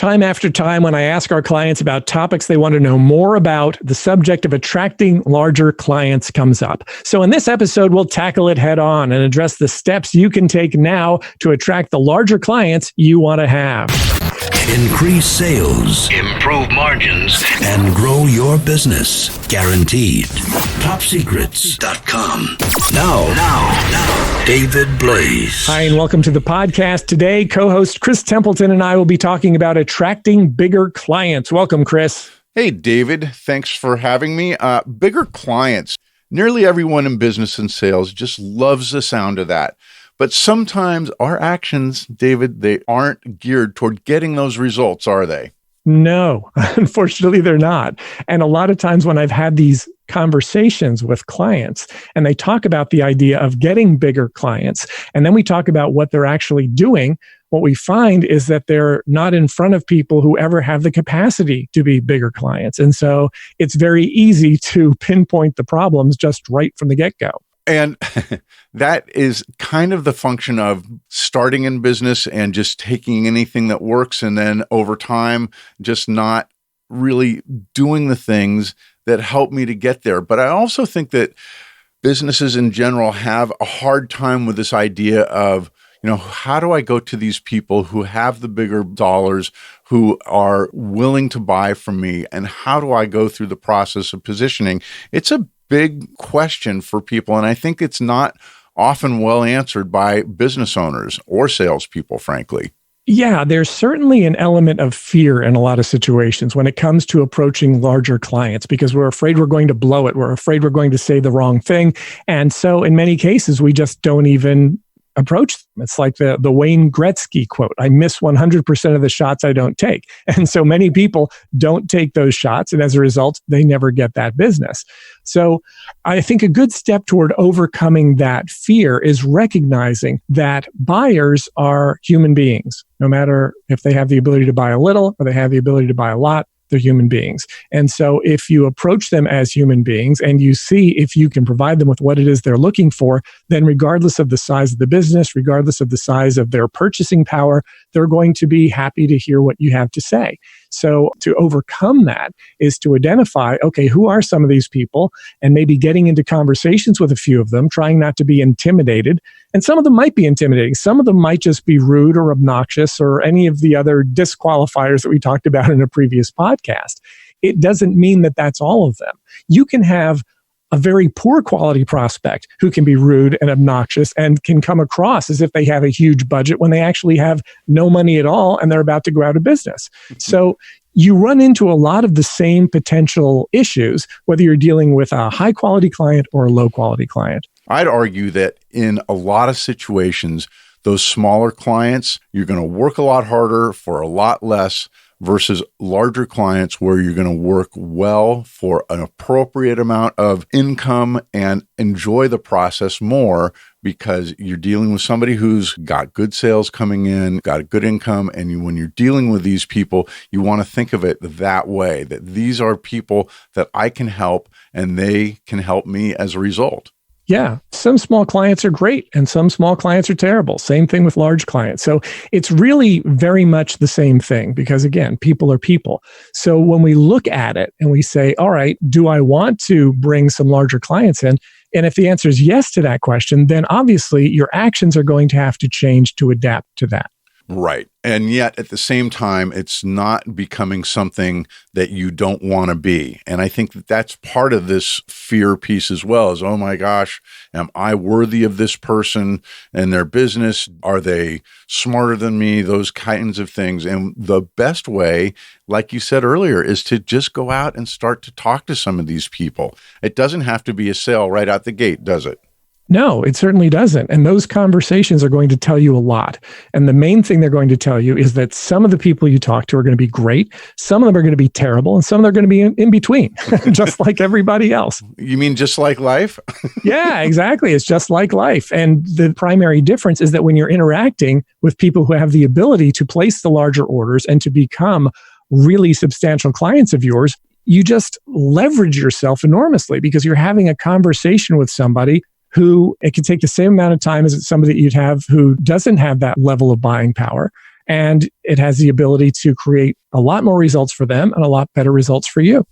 Time after time, when I ask our clients about topics they want to know more about, the subject of attracting larger clients comes up. So in this episode, we'll tackle it head on and address the steps you can take now to attract the larger clients you want to have. Increase sales, improve margins, and grow your business. Guaranteed. TopSecrets.com. Now, David Blaze. Hi, and welcome to the podcast. Today, co-host Chris Templeton and I will be talking about attracting bigger clients. Welcome, Chris. Hey, David. Thanks for having me. Bigger clients. Nearly everyone in business and sales just loves the sound of that. But sometimes our actions, David, they aren't geared toward getting those results, are they? No, unfortunately, they're not. And a lot of times when I've had these conversations with clients and they talk about the idea of getting bigger clients, and then we talk about what they're actually doing, what we find is that they're not in front of people who ever have the capacity to be bigger clients. And so it's very easy to pinpoint the problems just right from the get-go. And that is kind of the function of starting in business and just taking anything that works and then over time, just not really doing the things that help me to get there. But I also think that businesses in general have a hard time with this idea of, how do I go to these people who have the bigger dollars, who are willing to buy from me, and how do I go through the process of positioning? It's a big question for people, and I think it's not often well answered by business owners or salespeople, frankly. Yeah, there's certainly an element of fear in a lot of situations when it comes to approaching larger clients because we're afraid we're going to blow it. We're afraid we're going to say the wrong thing. And so in many cases, we just don't even approach them. It's like the Wayne Gretzky quote, I miss 100% of the shots I don't take. And so many people don't take those shots. And as a result, they never get that business. So I think a good step toward overcoming that fear is recognizing that buyers are human beings, no matter if they have the ability to buy a little or they have the ability to buy a lot. They're human beings. And so if you approach them as human beings and you see if you can provide them with what it is they're looking for, then regardless of the size of the business, regardless of the size of their purchasing power, they're going to be happy to hear what you have to say. So to overcome that is to identify, okay, who are some of these people? And maybe getting into conversations with a few of them, trying not to be intimidated. And some of them might be intimidating. Some of them might just be rude or obnoxious or any of the other disqualifiers that we talked about in a previous podcast. It doesn't mean that that's all of them. You can have a very poor quality prospect who can be rude and obnoxious and can come across as if they have a huge budget when they actually have no money at all and they're about to go out of business. So you run into a lot of the same potential issues, whether you're dealing with a high quality client or a low quality client. I'd argue that in a lot of situations, those smaller clients, you're going to work a lot harder for a lot less versus larger clients where you're going to work well for an appropriate amount of income and enjoy the process more because you're dealing with somebody who's got good sales coming in, got a good income. And when you're dealing with these people, you want to think of it that way, that these are people that I can help and they can help me as a result. Yeah, some small clients are great and some small clients are terrible. Same thing with large clients. So it's really very much the same thing because, again, people are people. So when we look at it and we say, all right, do I want to bring some larger clients in? And if the answer is yes to that question, then obviously your actions are going to have to change to adapt to that. Right. And yet at the same time, it's not becoming something that you don't want to be. And I think that that's part of this fear piece as well is, oh my gosh, am I worthy of this person and their business? Are they smarter than me? Those kinds of things. And the best way, like you said earlier, is to just go out and start to talk to some of these people. It doesn't have to be a sale right out the gate, does it? No, it certainly doesn't. And those conversations are going to tell you a lot. And the main thing they're going to tell you is that some of the people you talk to are going to be great, some of them are going to be terrible, and some of them are going to be in between, just like everybody else. You mean just like life? Yeah, exactly. It's just like life. And the primary difference is that when you're interacting with people who have the ability to place the larger orders and to become really substantial clients of yours, you just leverage yourself enormously because you're having a conversation with somebody who it can take the same amount of time as somebody that you'd have who doesn't have that level of buying power. And it has the ability to create a lot more results for them and a lot better results for you.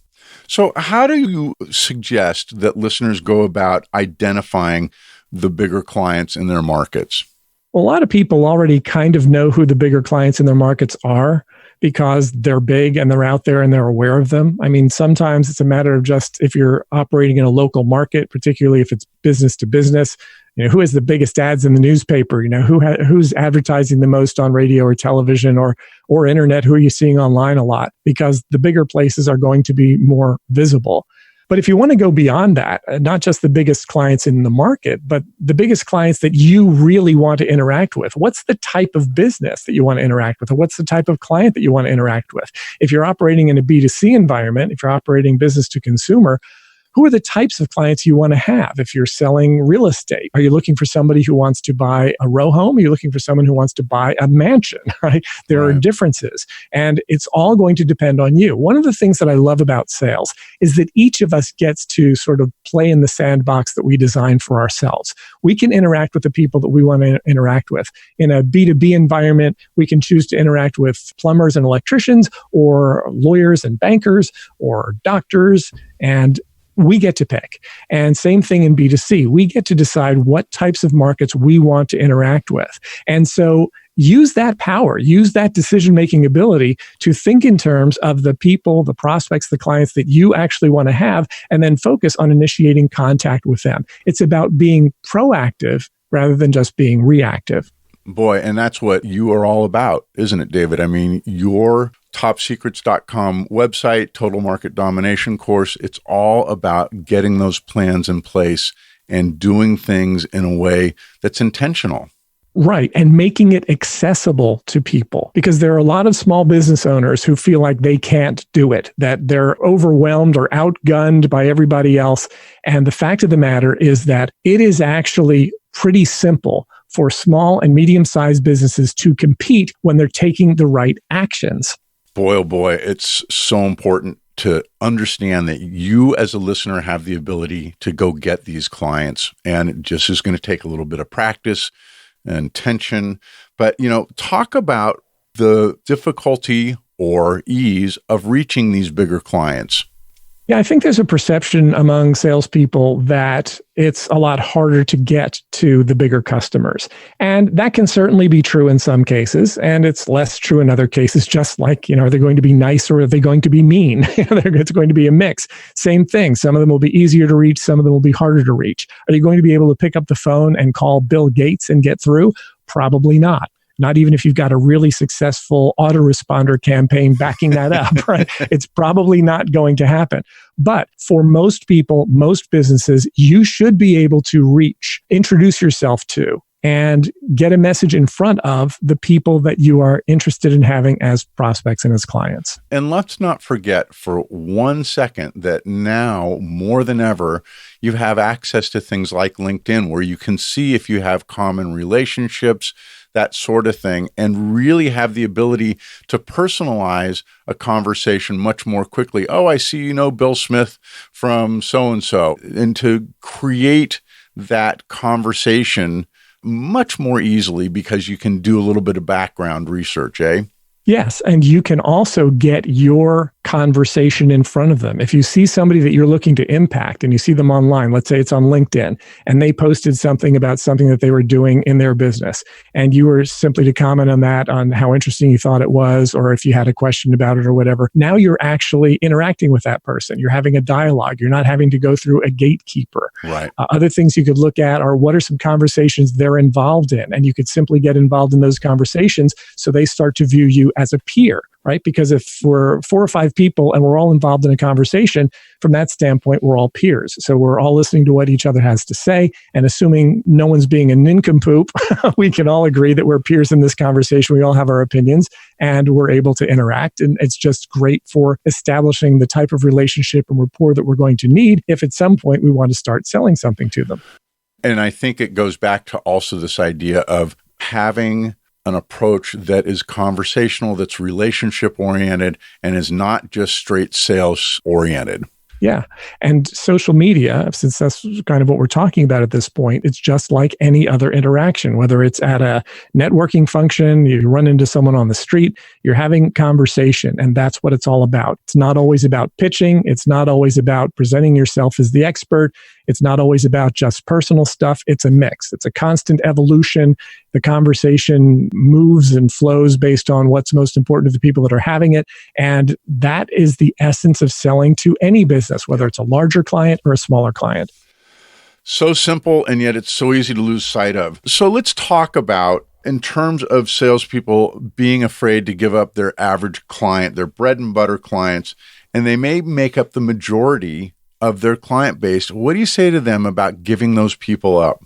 So how do you suggest that listeners go about identifying the bigger clients in their markets? Well, a lot of people already kind of know who the bigger clients in their markets are because they're big and they're out there and they're aware of them. I mean, sometimes it's a matter of just if you're operating in a local market, particularly if it's business to business, who has the biggest ads in the newspaper? Who's advertising the most on radio or television or internet? Who are you seeing online a lot? Because the bigger places are going to be more visible. But if you want to go beyond that, not just the biggest clients in the market, but the biggest clients that you really want to interact with, what's the type of business that you want to interact with? Or what's the type of client that you want to interact with? If you're operating in a B2C environment, if you're operating business to consumer, who are the types of clients you want to have? If you're selling real estate, are you looking for somebody who wants to buy a row home? Are you looking for someone who wants to buy a mansion, right? There are differences, and it's all going to depend on you. One of the things that I love about sales is that each of us gets to sort of play in the sandbox that we design for ourselves. We can interact with the people that we want to interact with. In a B2B environment, we can choose to interact with plumbers and electricians or lawyers and bankers or doctors, and we get to pick. And same thing in B2C. We get to decide what types of markets we want to interact with. And so use that power, use that decision-making ability to think in terms of the people, the prospects, the clients that you actually want to have, and then focus on initiating contact with them. It's about being proactive rather than just being reactive. Boy, and that's what you are all about, isn't it, David? I mean, your topsecrets.com website, Total Market Domination course, it's all about getting those plans in place and doing things in a way that's intentional. Right. And making it accessible to people, because there are a lot of small business owners who feel like they can't do it, that they're overwhelmed or outgunned by everybody else. And the fact of the matter is that it is actually pretty simple for small and medium-sized businesses to compete when they're taking the right actions. Boy, oh boy, it's so important to understand that you as a listener have the ability to go get these clients. And it just is going to take a little bit of practice and tension. But, talk about the difficulty or ease of reaching these bigger clients. Yeah, I think there's a perception among salespeople that it's a lot harder to get to the bigger customers. And that can certainly be true in some cases, and it's less true in other cases, just like, are they going to be nice or are they going to be mean? It's going to be a mix. Same thing. Some of them will be easier to reach. Some of them will be harder to reach. Are you going to be able to pick up the phone and call Bill Gates and get through? Probably not. Not even if you've got a really successful autoresponder campaign backing that up, right? It's probably not going to happen. But for most people, most businesses, you should be able to reach, introduce yourself to, and get a message in front of the people that you are interested in having as prospects and as clients. And let's not forget for 1 second that now, more than ever, you have access to things like LinkedIn, where you can see if you have common relationships, that sort of thing, and really have the ability to personalize a conversation much more quickly. Oh, I see you know Bill Smith from so-and-so, and to create that conversation much more easily because you can do a little bit of background research, eh? Yes, and you can also get your conversation in front of them. If you see somebody that you're looking to impact and you see them online, let's say it's on LinkedIn, and they posted something about something that they were doing in their business, and you were simply to comment on that, on how interesting you thought it was, or if you had a question about it or whatever, now you're actually interacting with that person. You're having a dialogue. You're not having to go through a gatekeeper. Right. Other things you could look at are what are some conversations they're involved in, and you could simply get involved in those conversations so they start to view you as a peer, right? Because if we're 4 or 5 people and we're all involved in a conversation, from that standpoint, we're all peers. So we're all listening to what each other has to say, and assuming no one's being a nincompoop, we can all agree that we're peers in this conversation. We all have our opinions and we're able to interact. And it's just great for establishing the type of relationship and rapport that we're going to need if at some point we want to start selling something to them. And I think it goes back to also this idea of having an approach that is conversational, that's relationship oriented, and is not just straight sales oriented. Yeah. And social media, since that's kind of what we're talking about at this point, it's just like any other interaction, whether it's at a networking function, you run into someone on the street, you're having conversation, and that's what it's all about. It's not always about pitching. It's not always about presenting yourself as the expert. It's not always about just personal stuff. It's a mix. It's a constant evolution. The conversation moves and flows based on what's most important to the people that are having it. And that is the essence of selling to any business, whether it's a larger client or a smaller client. So simple, and yet it's so easy to lose sight of. So let's talk about, in terms of salespeople being afraid to give up their average client, their bread and butter clients, and they may make up the majority of their client base. What do you say to them about giving those people up?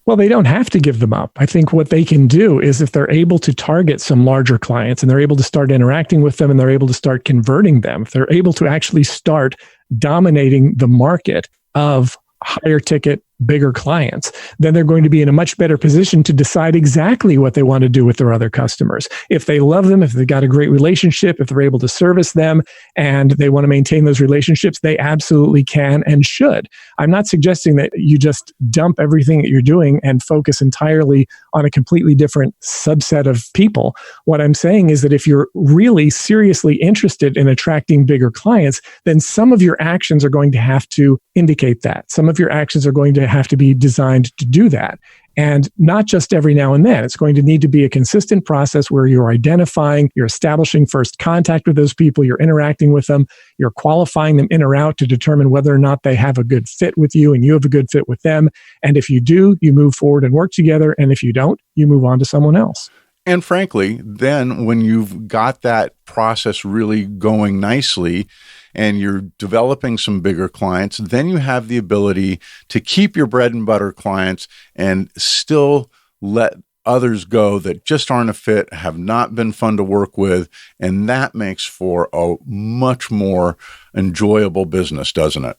Well, they don't have to give them up. I think what they can do is if they're able to target some larger clients and they're able to start interacting with them and they're able to start converting them, if they're able to actually start dominating the market of higher ticket, bigger clients, then they're going to be in a much better position to decide exactly what they want to do with their other customers. If they love them, if they've got a great relationship, if they're able to service them and they want to maintain those relationships, they absolutely can and should. I'm not suggesting that you just dump everything that you're doing and focus entirely on a completely different subset of people. What I'm saying is that if you're really seriously interested in attracting bigger clients, then some of your actions are going to have to indicate that. Some of your actions are going to have to be designed to do that. And not just every now and then. It's going to need to be a consistent process where you're identifying, you're establishing first contact with those people, you're interacting with them, you're qualifying them in or out to determine whether or not they have a good fit with you and you have a good fit with them. And if you do, you move forward and work together. And if you don't, you move on to someone else. And frankly, then when you've got that process really going nicely, and you're developing some bigger clients, then you have the ability to keep your bread and butter clients and still let others go that just aren't a fit, have not been fun to work with. And that makes for a much more enjoyable business, doesn't it?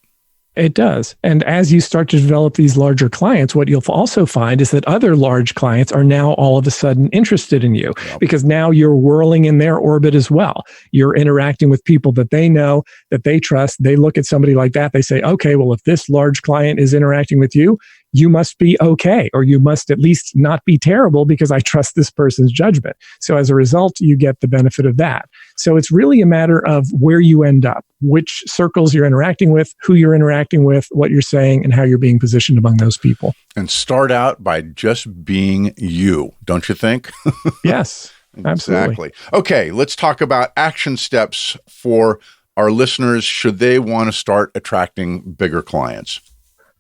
It does. And as you start to develop these larger clients, what you'll also find is that other large clients are now all of a sudden interested in you because now you're whirling in their orbit as well. You're interacting with people that they know, that they trust. They look at somebody like that. They say, okay, well, if this large client is interacting with you, you must be okay, or you must at least not be terrible because I trust this person's judgment. So as a result, you get the benefit of that. So it's really a matter of where you end up, which circles you're interacting with, who you're interacting with, what you're saying, and how you're being positioned among those people. And start out by just being you, don't you think? Yes, absolutely. Exactly. Okay, let's talk about action steps for our listeners should they want to start attracting bigger clients.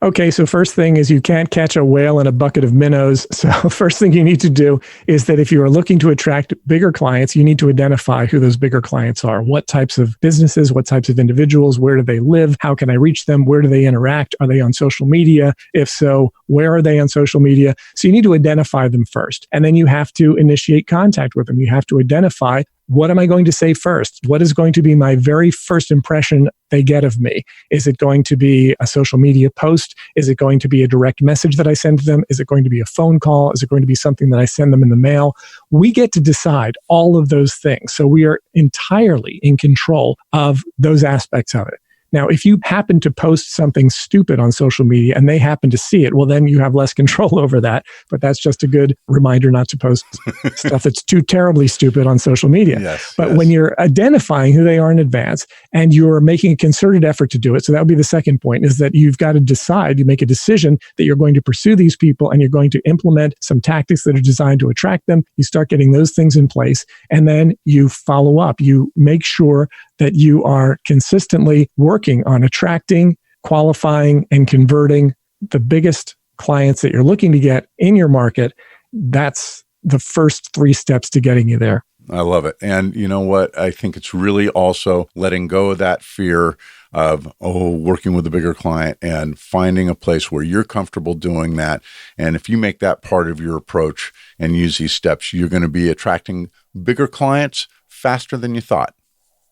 Okay, so first thing is you can't catch a whale in a bucket of minnows. So first thing you need to do is that if you are looking to attract bigger clients, you need to identify who those bigger clients are. What types of businesses, what types of individuals, where do they live? How can I reach them? Where do they interact? Are they on social media? If so, where are they on social media? So you need to identify them first. And then you have to initiate contact with them. You have to identify, what am I going to say first? What is going to be my very first impression they get of me? Is it going to be a social media post? Is it going to be a direct message that I send to them? Is it going to be a phone call? Is it going to be something that I send them in the mail? We get to decide all of those things. So we are entirely in control of those aspects of it. Now, if you happen to post something stupid on social media and they happen to see it, well, then you have less control over that. But that's just a good reminder not to post stuff that's too terribly stupid on social media. But when you're identifying who they are in advance and you're making a concerted effort to do it, so that would be the second point, is that you've got to decide, you make a decision that you're going to pursue these people and you're going to implement some tactics that are designed to attract them. You start getting those things in place and then you follow up. You make sure that you are consistently working on attracting, qualifying, and converting the biggest clients that you're looking to get in your market. That's the first 3 steps to getting you there. I love it. And you know what? I think it's really also letting go of that fear of, working with a bigger client and finding a place where you're comfortable doing that. And if you make that part of your approach and use these steps, you're going to be attracting bigger clients faster than you thought.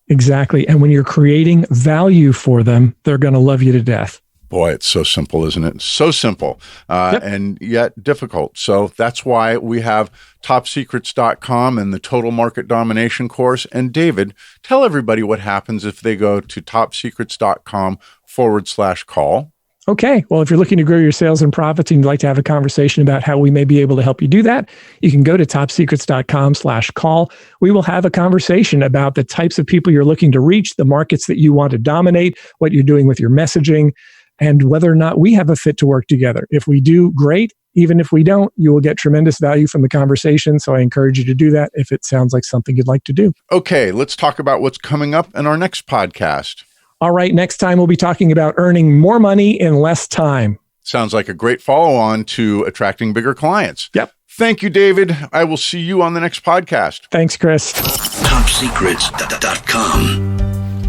Exactly. And when you're creating value for them, they're going to love you to death. Boy, it's so simple, isn't it? So simple and yet difficult. So that's why we have topsecrets.com and the Total Market Domination course. And David, tell everybody what happens if they go to topsecrets.com/call. Okay. Well, if you're looking to grow your sales and profits and you'd like to have a conversation about how we may be able to help you do that, you can go to topsecrets.com/call. We will have a conversation about the types of people you're looking to reach, the markets that you want to dominate, what you're doing with your messaging, and whether or not we have a fit to work together. If we do, great. Even if we don't, you will get tremendous value from the conversation. So I encourage you to do that if it sounds like something you'd like to do. Okay, let's talk about what's coming up in our next podcast. All right, next time we'll be talking about earning more money in less time. Sounds like a great follow-on to attracting bigger clients. Yep. Thank you, David. I will see you on the next podcast. Thanks, Chris. Topsecrets.com.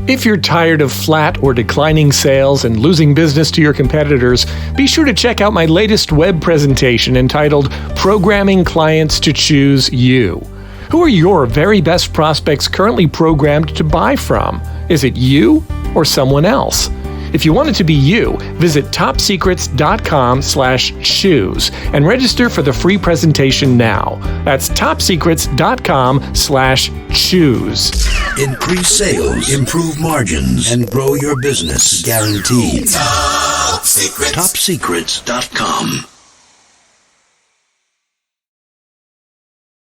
If you're tired of flat or declining sales and losing business to your competitors, be sure to check out my latest web presentation entitled Programming Clients to Choose You. Who are your very best prospects currently programmed to buy from? Is it you or someone else? If you want it to be you, visit topsecrets.com/choose and register for the free presentation now. That's topsecrets.com/choose. Increase sales, improve margins, and grow your business guaranteed. Topsecrets.com.